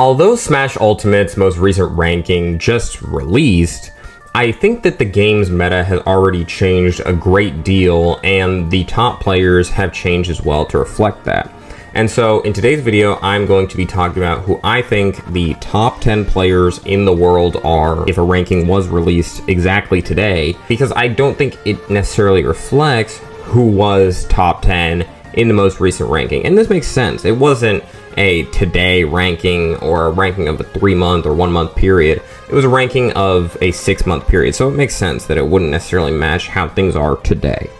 Although Smash Ultimate's most recent ranking just released, I think that the game's meta has already changed a great deal, and the top players have changed as well to reflect that. And so in today's video, I'm going to be talking about who I think the top 10 players in the world are if a ranking was released exactly today, because I don't think it necessarily reflects who was top 10 in the most recent ranking. And this makes sense. It wasn't a today ranking or a ranking of a 3-month or 1-month period. It was a ranking of a 6-month period. So it makes sense that it wouldn't necessarily match how things are today.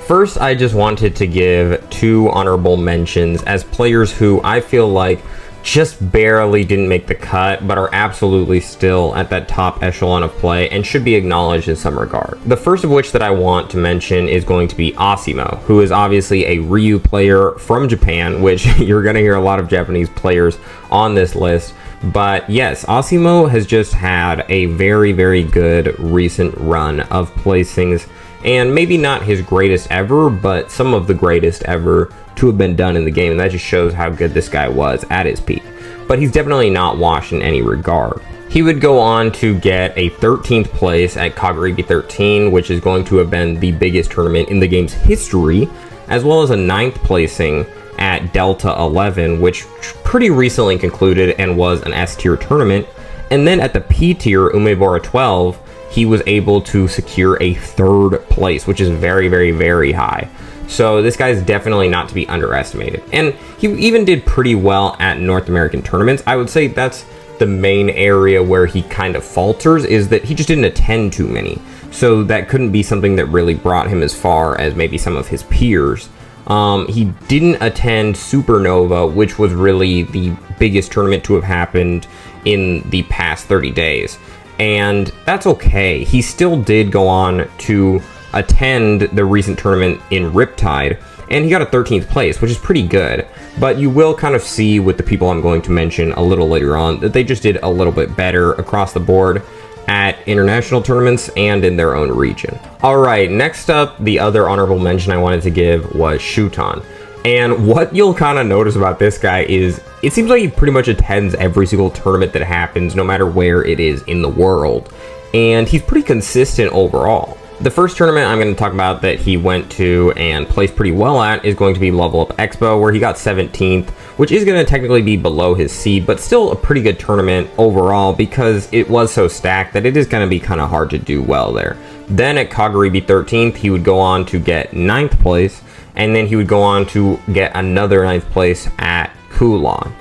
First, I just wanted to give 2 honorable mentions as players who I feel like just barely didn't make the cut, but are absolutely still at that top echelon of play and should be acknowledged in some regard. The first of which that I want to mention is going to be Asimo, who is obviously a Ryu player from Japan, which you're going to hear a lot of Japanese players on this list. But yes, Asimo has just had a very, very good recent run of placings, and maybe not his greatest ever, but some of the greatest ever to have been done in the game, and that just shows how good this guy was at his peak. But he's definitely not washed in any regard. He would go on to get a 13th place at Kagurabi 13, which is going to have been the biggest tournament in the game's history, as well as a 9th placing at Delta 11, which pretty recently concluded and was an S tier tournament. And then at the P tier, Umebora 12, he was able to secure a 3rd place, which is very, very, very high. So this guy's definitely not to be underestimated. And he even did pretty well at North American tournaments. I would say that's the main area where he kind of falters, is that he just didn't attend too many. So that couldn't be something that really brought him as far as maybe some of his peers. He didn't attend Supernova, which was really the biggest tournament to have happened in the past 30 days. And that's okay. He still did go on to attend the recent tournament in Riptide, and he got a 13th place, which is pretty good. But you will kind of see with the people I'm going to mention a little later on that they just did a little bit better across the board at international tournaments and in their own region. Alright, next up, the other honorable mention I wanted to give was Shuton. And what you'll kind of notice about this guy is it seems like he pretty much attends every single tournament that happens, no matter where it is in the world. And he's pretty consistent overall. The first tournament I'm going to talk about that he went to and placed pretty well at is going to be Level Up Expo, where he got 17th, which is going to technically be below his seed, but still a pretty good tournament overall because it was so stacked that it is going to be kind of hard to do well there. Then at Kagurabi 13th, he would go on to get 9th place, and then he would go on to get another 9th place at Kulon.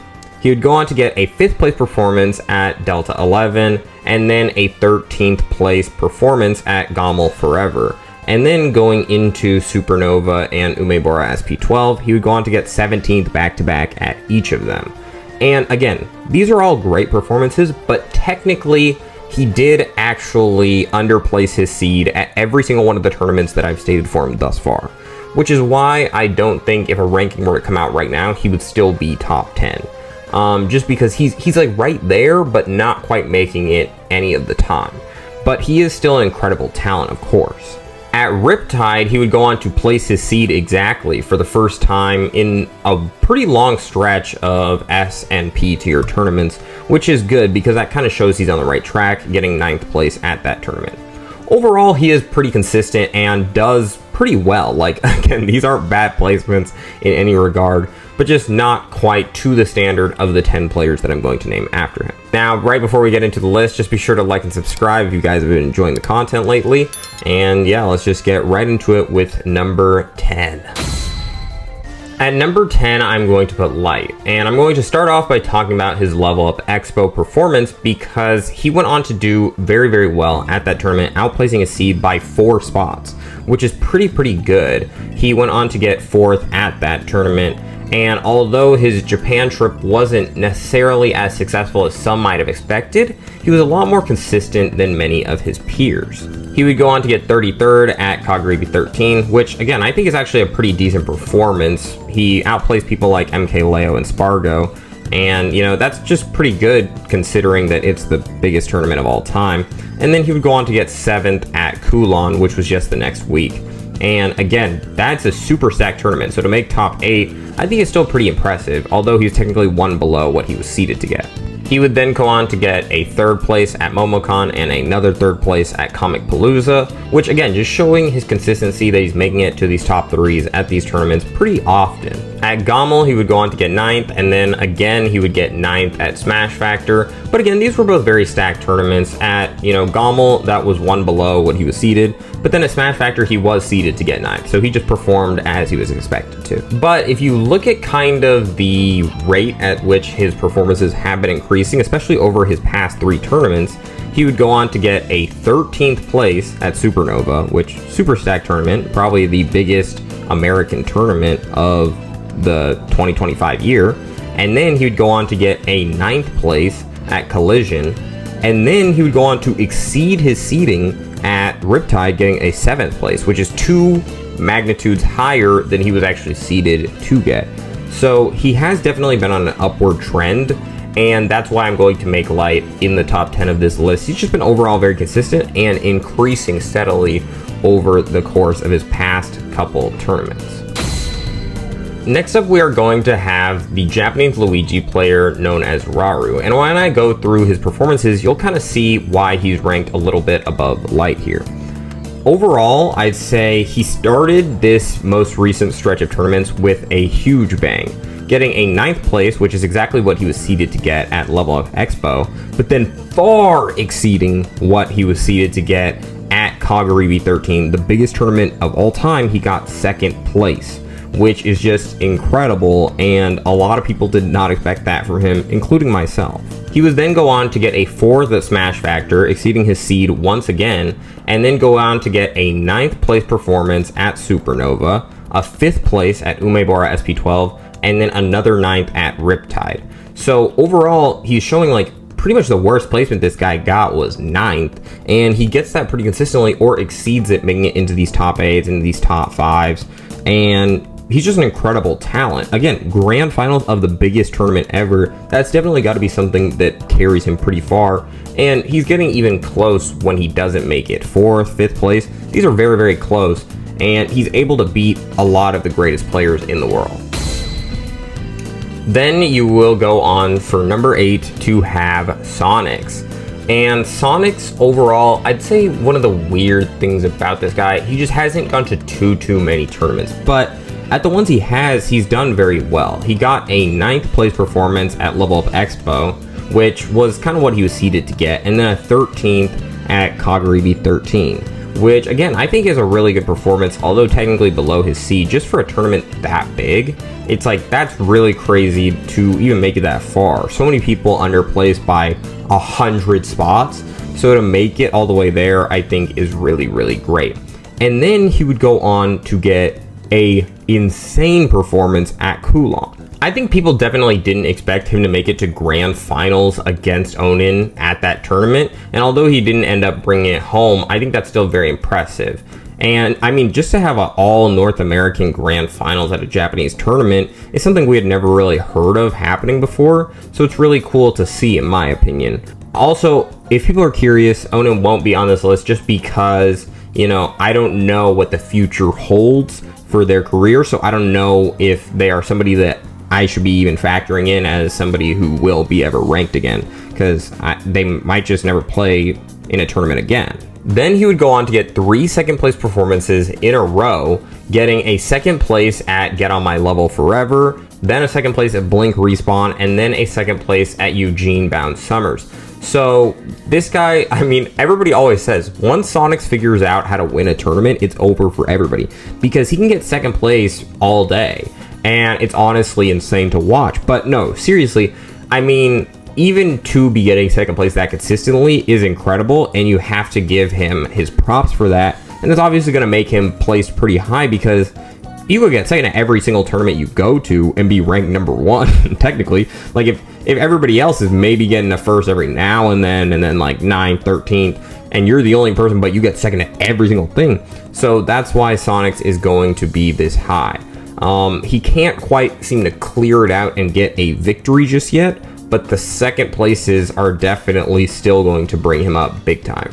He would go on to get a 5th place performance at Delta 11, and then a 13th place performance at Gommel Forever. And then going into Supernova and Umebora SP12, he would go on to get 17th back-to-back at each of them. And again, these are all great performances, but technically, he did actually underplace his seed at every single one of the tournaments that I've stated for him thus far. Which is why I don't think if a ranking were to come out right now, he would still be top 10. Just because he's like right there, but not quite making it any of the time. But he is still an incredible talent, of course. At Riptide, he would go on to place his seed exactly for the first time in a pretty long stretch of S and P tier tournaments, which is good because that kind of shows he's on the right track, getting 9th place at that tournament. Overall, he is pretty consistent and does pretty well. Like, again, these aren't bad placements in any regard, but just not quite to the standard of the 10 players that I'm going to name after him. Now, right before we get into the list, just be sure to like and subscribe if you guys have been enjoying the content lately. And yeah, let's just get right into it with number 10. At number 10, I'm going to put Light, and I'm going to start off by talking about his Level Up Expo performance because he went on to do very, very well at that tournament, outplacing his seed by 4 spots, which is pretty good. He went on to get 4th at that tournament, and although his Japan trip wasn't necessarily as successful as some might have expected, he was a lot more consistent than many of his peers. He would go on to get 33rd at Kagurabi 13, which again, I think is actually a pretty decent performance. He outplaced people like MK Leo and Spargo, and you know, that's just pretty good considering that it's the biggest tournament of all time. And then he would go on to get 7th at Kulon, which was just the next week. And again, that's a super stacked tournament. So to make top 8, I think it's still pretty impressive, although he's technically one below what he was seeded to get. He would then go on to get a 3rd place at MomoCon and another 3rd place at Comicpalooza, which again, just showing his consistency that he's making it to these top 3s at these tournaments pretty often. At Gommel, he would go on to get 9th, and then again, he would get 9th at Smash Factor. But again, these were both very stacked tournaments. At, Gommel, that was one below what he was seeded, but then at Smash Factor, he was seeded to get 9th, so he just performed as he was expected to. But if you look at kind of the rate at which his performances have been increasing, especially over his past 3 tournaments, he would go on to get a 13th place at Supernova, which super stacked tournament, probably the biggest American tournament of the 2025 year. And then he would go on to get a 9th place at Collision, and then he would go on to exceed his seeding at Riptide, getting a 7th place, which is 2 magnitudes higher than he was actually seeded to get. So he has definitely been on an upward trend, and that's why I'm going to make Light in the top 10 of this list. He's just been overall very consistent and increasing steadily over the course of his past couple tournaments. Next up, we are going to have the Japanese Luigi player known as Raru, and when I go through his performances, you'll kind of see why he's ranked a little bit above Light here. Overall, I'd say he started this most recent stretch of tournaments with a huge bang, getting a 9th place, which is exactly what he was seeded to get at Level Up Expo, but then far exceeding what he was seeded to get at Kaguribi 13, the biggest tournament of all time. He got 2nd place, which is just incredible, and a lot of people did not expect that from him, including myself. He would then go on to get a 4th at Smash Factor, exceeding his seed once again, and then go on to get a 9th place performance at Supernova, a 5th place at Umebara SP12, and then another 9th at Riptide. So overall, he's showing like pretty much the worst placement this guy got was 9th, and he gets that pretty consistently or exceeds it, making it into these top 8s and these top 5s, and he's just an incredible talent. Again, grand finals of the biggest tournament ever. That's definitely got to be something that carries him pretty far. And he's getting even close when he doesn't make it. 4th, 5th place. These are very, very close. And he's able to beat a lot of the greatest players in the world. Then you will go on for number 8 to have Sonics. And Sonics overall, I'd say one of the weird things about this guy, he just hasn't gone to too many tournaments. But at the ones he has, he's done very well. He got a 9th place performance at Level Up Expo, which was kind of what he was seeded to get, and then a 13th at Kaguribi 13, which again, I think is a really good performance, although technically below his seed, just for a tournament that big. It's like, that's really crazy to even make it that far. So many people underplaced by 100 spots, so to make it all the way there, I think is really, really great. And then he would go on to get a insane performance at Kulon. I think people definitely didn't expect him to make it to grand finals against Onin at that tournament, and although he didn't end up bringing it home, I think that's still very impressive. And I mean, just to have an all North American grand finals at a Japanese tournament is something we had never really heard of happening before, so it's really cool to see, in my opinion. Also, if people are curious, Onin won't be on this list just because, I don't know what the future holds for their career, so I don't know if they are somebody that I should be even factoring in as somebody who will be ever ranked again, because they might just never play in a tournament again. Then he would go on to get 3 second place performances in a row, getting a 2nd place at Get On My Level Forever, then a 2nd place at Blink Respawn, and then a 2nd place at Eugene Bound Summers. So this guy, I mean, everybody always says once Sonics figures out how to win a tournament, it's over for everybody, because he can get 2nd place all day, and it's honestly insane to watch. But no, seriously, I mean, even to be getting 2nd place that consistently is incredible, and you have to give him his props for that. And that's obviously going to make him placed pretty high, because you could get 2nd at every single tournament you go to and be ranked number 1, technically. Like, if everybody else is maybe getting a 1st every now and then like 9th, 13th, and you're the only person, but you get 2nd at every single thing. So that's why Sonics is going to be this high. He can't quite seem to clear it out and get a victory just yet, but the 2nd places are definitely still going to bring him up big time.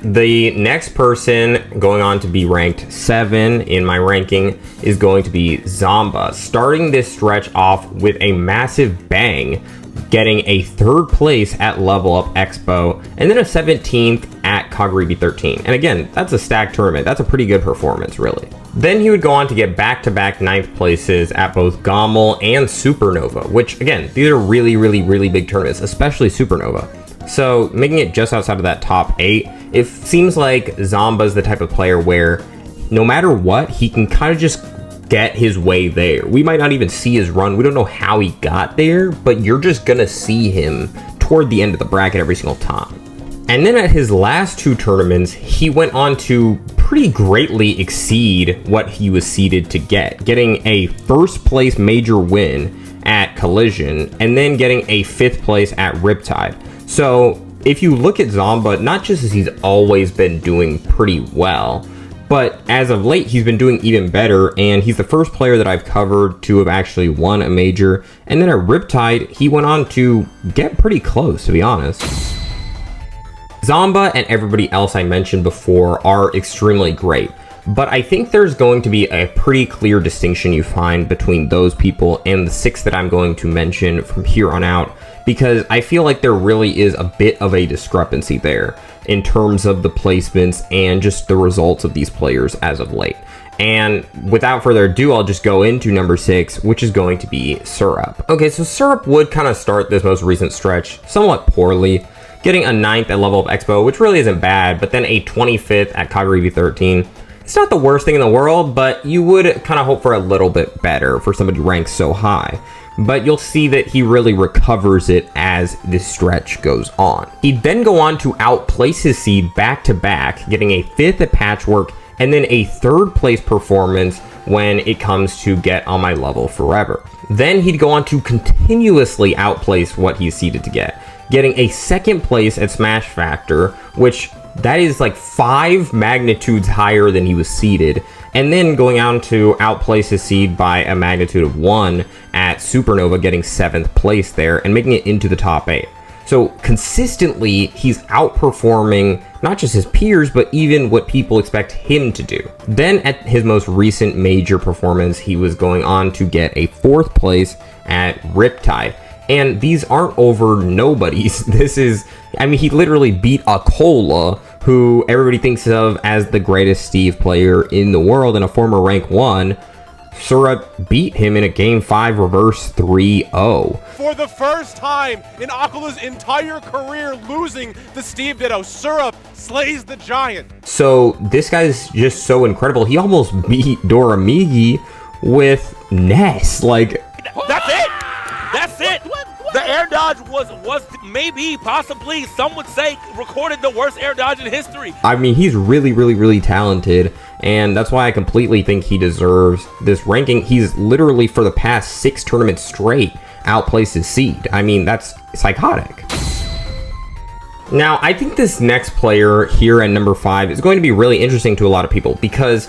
The next person going on to be ranked 7 in my ranking is going to be Zomba, starting this stretch off with a massive bang, getting a 3rd place at Level Up Expo, and then a 17th at Kagaribi 13. And again, that's a stacked tournament. That's a pretty good performance, really. Then he would go on to get back-to-back 9th places at both Gommel and Supernova, which, again, these are really, really, really big tournaments, especially Supernova. So making it just outside of that top 8, it seems like Zomba's the type of player where no matter what, he can kind of just get his way there. We might not even see his run. We don't know how he got there, but you're just gonna see him toward the end of the bracket every single time. And then at his last 2 tournaments, he went on to pretty greatly exceed what he was seeded to get, getting a 1st place major win at Collision, and then getting a 5th place at Riptide. So if you look at Zomba, not just as he's always been doing pretty well, but as of late, he's been doing even better, and he's the first player that I've covered to have actually won a major. And then at Riptide, he went on to get pretty close, to be honest. Zomba and everybody else I mentioned before are extremely great, but I think there's going to be a pretty clear distinction you find between those people and the 6 that I'm going to mention from here on out, because I feel like there really is a bit of a discrepancy there in terms of the placements and just the results of these players as of late. And without further ado, I'll just go into number 6, which is going to be Syrup. Okay, so Syrup would kind of start this most recent stretch somewhat poorly, getting a 9th at Level Up Expo, which really isn't bad, but then a 25th at Kagaribi 13. It's not the worst thing in the world, but you would kind of hope for a little bit better for somebody ranked so high. But you'll see that he really recovers it as this stretch goes on. He'd then go on to outplace his seed back-to-back, getting a 5th at Patchwork, and then a 3rd place performance when it comes to Get On My Level Forever. Then he'd go on to continuously outplace what he's seeded to get, getting a 2nd place at Smash Factor, which that is like 5 magnitudes higher than he was seeded, and then going on to outplace his seed by a magnitude of 1 at Supernova, getting 7th place there and making it into the top 8. So consistently, he's outperforming not just his peers, but even what people expect him to do. Then at his most recent major performance, he was going on to get a 4th place at Riptide. And these aren't over nobodies. This is, I mean, he literally beat Akola, who everybody thinks of as the greatest Steve player in the world and a former rank 1. Syrup beat him in a Game 5 reverse 3-0. For the first time in Akula's entire career losing to Steve Ditto, Syrup slays the giant. So this guy's just so incredible. He almost beat Doramigi with Ness. Like, that's it. That's it. The air dodge was maybe, possibly, some would say, recorded the worst air dodge in history. I mean, he's really, really, really talented, and that's why I completely think he deserves this ranking. He's literally, for the past 6 tournaments straight, outplaced his seed. I mean, that's psychotic. Now, I think this next player here at number 5 is going to be really interesting to a lot of people because,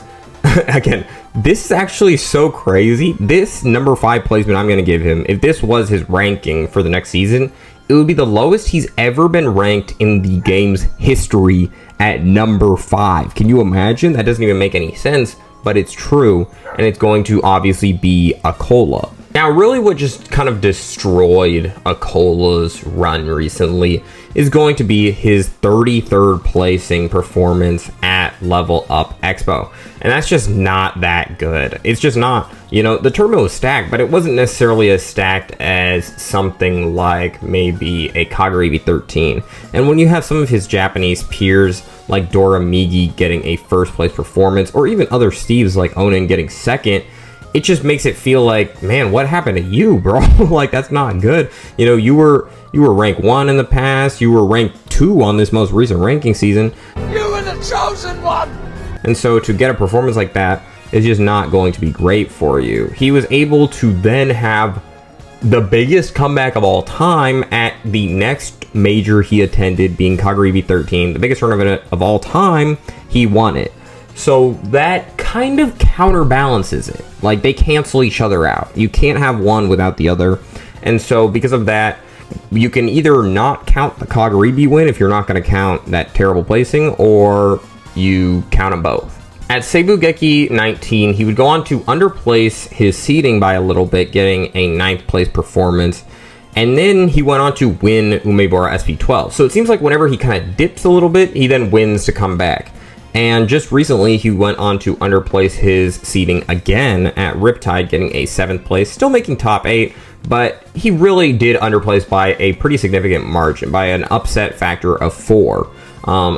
again, this is actually so crazy. This number 5 placement I'm going to give him, if this was his ranking for the next season, it would be the lowest he's ever been ranked in the game's history at number 5. Can you imagine? That doesn't even make any sense, but it's true, and it's going to obviously be Akola. Now, really what just kind of destroyed Akola's run recently is going to be his 33rd placing performance at Level Up Expo. And that's just not that good. It's just not. You know, the tournament was stacked, but it wasn't necessarily as stacked as something like maybe a Kagaribi 13. And when you have some of his Japanese peers like Doramigi getting a 1st place performance, or even other Steves like Onan getting 2nd, it just makes it feel like, man, what happened to you, bro? Like, that's not good. You know, you were rank 1 in the past. You were rank 2 on this most recent ranking season. You were the chosen one! And so to get a performance like that is just not going to be great for you. He was able to then have the biggest comeback of all time at the next major he attended, being Kagaribi 13, the biggest tournament of all time. He won it. So that kind of counterbalances it. Like, they cancel each other out. You can't have one without the other. And so because of that, You can either not count the Kagaribi win if you're not going to count that terrible placing, or you count them both. At Seibugeki 19, he would go on to underplace his seeding by a little bit, getting a 9th place performance. And then he went on to win Umebora SP12. So it seems like whenever he kind of dips a little bit, he then wins to come back. And just recently, he went on to underplace his seeding again at Riptide, getting a 7th place, still making top 8, but he really did underplace by a pretty significant margin, by an upset factor of 4.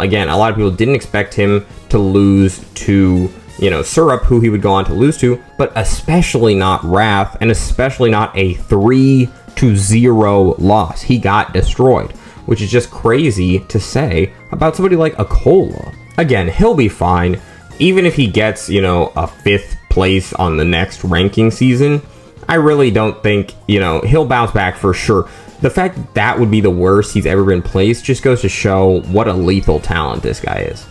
Again, a lot of people didn't expect him to lose to, Syrup, who he would go on to lose to, but especially not Wrath, and especially not a 3-0 loss. He got destroyed, which is just crazy to say about somebody like Akola. Again, he'll be fine, even if he gets, a 5th place on the next ranking season. I really don't think, he'll bounce back for sure. The fact that would be the worst he's ever been placed just goes to show what a lethal talent this guy is.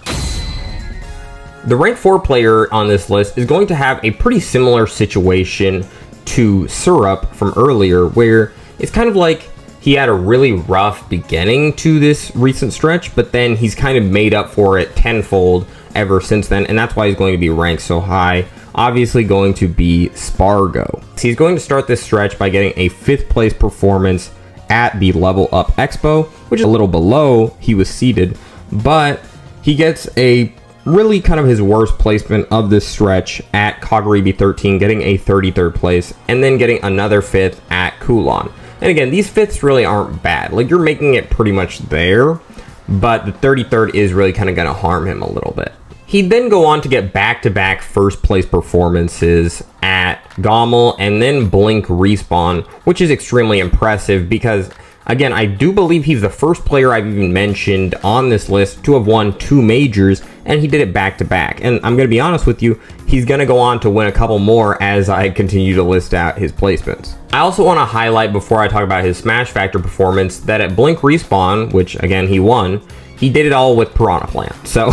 The rank 4 player on this list is going to have a pretty similar situation to Syrup from earlier, where it's kind of like he had a really rough beginning to this recent stretch, but then he's kind of made up for it tenfold ever since then, and that's why he's going to be ranked so high. Obviously going to be Spargo. So he's going to start this stretch by getting a 5th place performance at the Level Up Expo, which is a little below he was seeded, but he gets a really kind of his worst placement of this stretch at Kagaribi 13, getting a 33rd place, and then getting another 5th at Kulon. And again, these 5ths really aren't bad. Like, you're making it pretty much there, but the 33rd is really kind of going to harm him a little bit. He'd then go on to get back-to-back first place performances at Gommel and then Blink Respawn, which is extremely impressive because, again, I do believe he's the first player I've even mentioned on this list to have won 2 majors, and he did it back-to-back. And I'm going to be honest with you, he's going to go on to win a couple more as I continue to list out his placements. I also want to highlight, before I talk about his Smash Factor performance, that at Blink Respawn, which, again, he won, he did it all with Piranha Plant. So,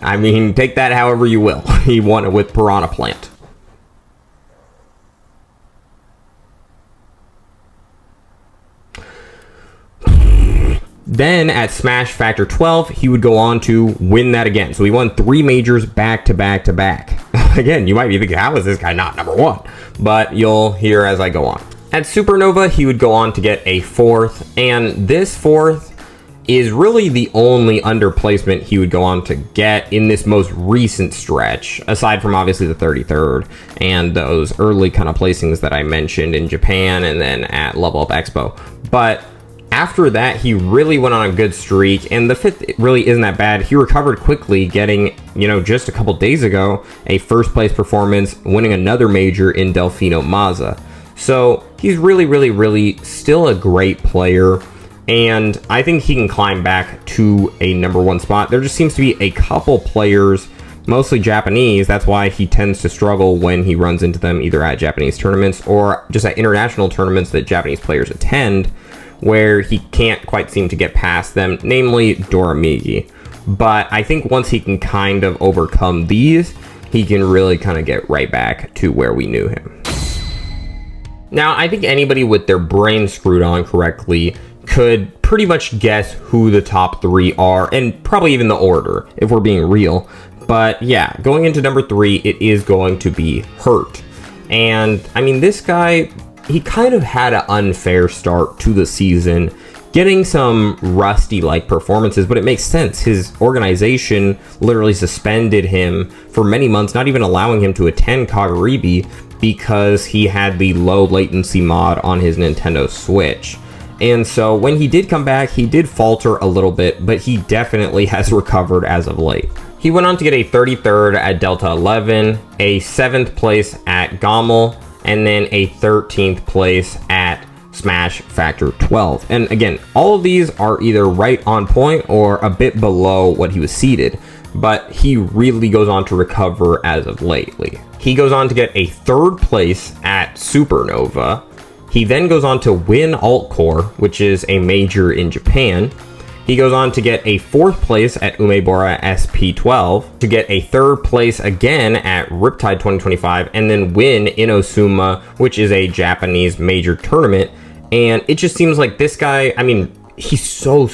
I mean, take that however you will. He won it with Piranha Plant. Then at Smash Factor 12, he would go on to win that again. So he won 3 majors back to back to back. Again, you might be thinking, how is this guy not number 1? But you'll hear as I go on. At Supernova, he would go on to get a 4th, and this 4th is really the only underplacement he would go on to get in this most recent stretch, aside from obviously the 33rd and those early kind of placings that I mentioned in Japan and then at Level Up Expo. But after that, he really went on a good streak, and the 5th really isn't that bad. He recovered quickly, getting, just a couple days ago, a 1st place performance, winning another major in Delfino Mazza. So he's really, really, really still a great player, and I think he can climb back to a number 1 spot. There just seems to be a couple players, mostly Japanese, that's why he tends to struggle when he runs into them either at Japanese tournaments or just at international tournaments that Japanese players attend, where he can't quite seem to get past them, namely Doramigi. But I think once he can kind of overcome these, he can really kind of get right back to where we knew him. Now, I think anybody with their brain screwed on correctly could pretty much guess who the top 3 are, and probably even the order, if we're being real. But yeah, going into number 3, it is going to be Hurt. And, I mean, this guy, he kind of had an unfair start to the season, getting some rusty-like performances, but it makes sense. His organization literally suspended him for many months, not even allowing him to attend Kagaribi because he had the low latency mod on his Nintendo Switch. And so when he did come back, he did falter a little bit, but he definitely has recovered as of late. He went on to get a 33rd at Delta 11, a 7th place at Gommel, and then a 13th place at Smash Factor 12. And again, all of these are either right on point or a bit below what he was seeded, but he really goes on to recover as of lately. He goes on to get a 3rd place at Supernova. He then goes on to win Altcore, which is a major in Japan. He goes on to get a 4th place at Umebora SP12, to get a 3rd place again at Riptide 2025, and then win Inosuma, which is a Japanese major tournament. And it just seems like this guy, I mean, he's so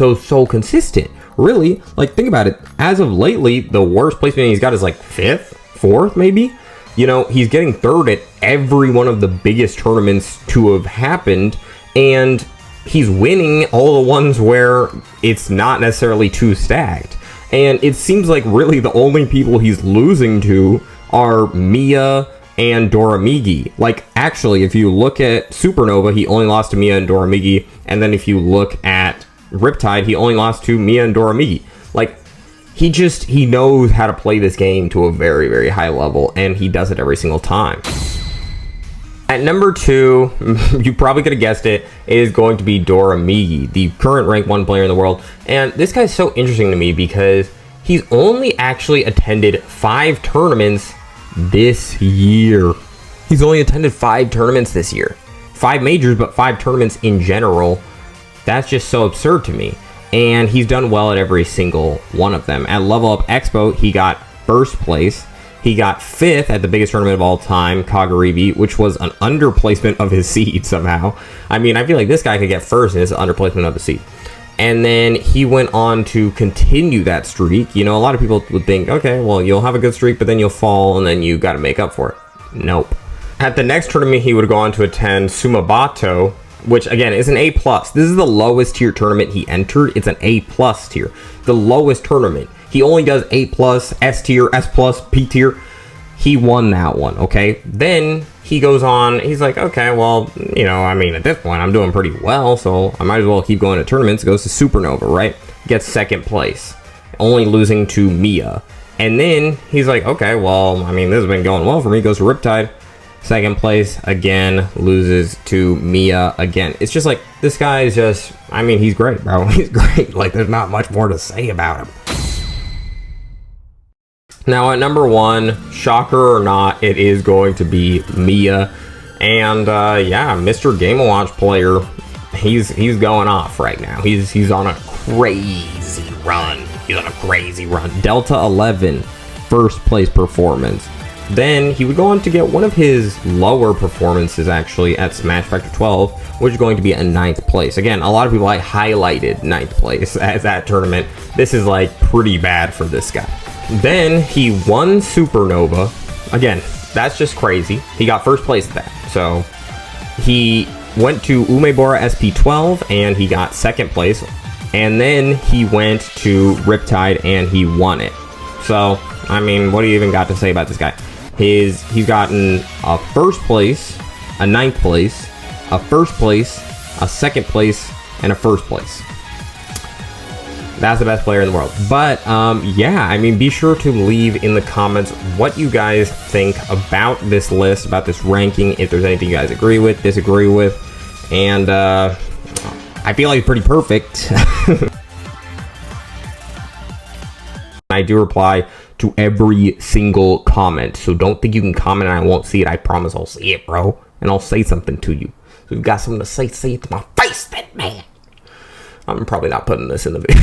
consistent. Really, like, think about it. As of lately, the worst placement he's got is like 5th, 4th, maybe. You know, he's getting 3rd at every one of the biggest tournaments to have happened, and he's winning all the ones where it's not necessarily too stacked. And it seems like really the only people he's losing to are Mia and Doramigi. Like, actually, if you look at Supernova, he only lost to Mia and Doramigi, and then if you look at Riptide, he only lost to Mia and Doramigi. Like, he knows how to play this game to a very high level, and he does it every single time. At number 2, you probably could have guessed it, is going to be Doramigi, the current rank 1 player in the world. And this guy's so interesting to me because he's only actually attended 5 tournaments this year. He's only attended 5 tournaments this year. 5 majors, but 5 tournaments in general. That's just so absurd to me. And he's done well at every single one of them. At Level Up Expo, he got 1st place. He got 5th at the biggest tournament of all time, Kagaribi, which was an underplacement of his seed somehow. I mean, I feel like this guy could get 1st and it's an underplacement of the seed. And then he went on to continue that streak. You know, a lot of people would think, okay, well, you'll have a good streak, but then you'll fall and then you got to make up for it. Nope. At the next tournament, he would go on to attend Sumabato, which again is an A+. This is the lowest tier tournament he entered. It's an A+ tier. The lowest tournament. He only does A+, S tier, S+, P tier. He won that one, okay? Then he goes on, he's like, okay, well, you know, I mean, at this point, I'm doing pretty well, so I might as well keep going to tournaments. Goes to Supernova, right? Gets 2nd place, only losing to Mia. And then he's like, okay, well, I mean, this has been going well for me. Goes to Riptide, 2nd place, again, loses to Mia again. It's just like, this guy is just, I mean, he's great, bro. He's great. Like, there's not much more to say about him. Now at number 1, shocker or not, it is going to be Mia. And yeah, Mr. Game & Watch player, he's going off right now. He's on a crazy run. He's on a crazy run. Delta 11, 1st place performance. Then he would go on to get one of his lower performances actually at Smash Factor 12, which is going to be a 9th place. Again, a lot of people highlighted 9th place at that tournament. This is like pretty bad for this guy. Then he won Supernova. Again, that's just crazy. He got 1st place at that. So he went to Umebora SP12 and he got 2nd place. And then he went to Riptide and he won it. So, I mean, what do you even got to say about this guy? He's gotten a 1st place, a 9th place, a 1st place, a 2nd place, and a 1st place. That's the best player in the world. But yeah, I mean, be sure to leave in the comments what you guys think about this list, about this ranking, if there's anything you guys agree with, disagree with. And I feel like it's pretty perfect. I do reply to every single comment, so don't think you can comment and I won't see it. I promise I'll see it, bro, and I'll say something to you. So if you've got something to say it to my face, then man. I'm probably not putting this in the video.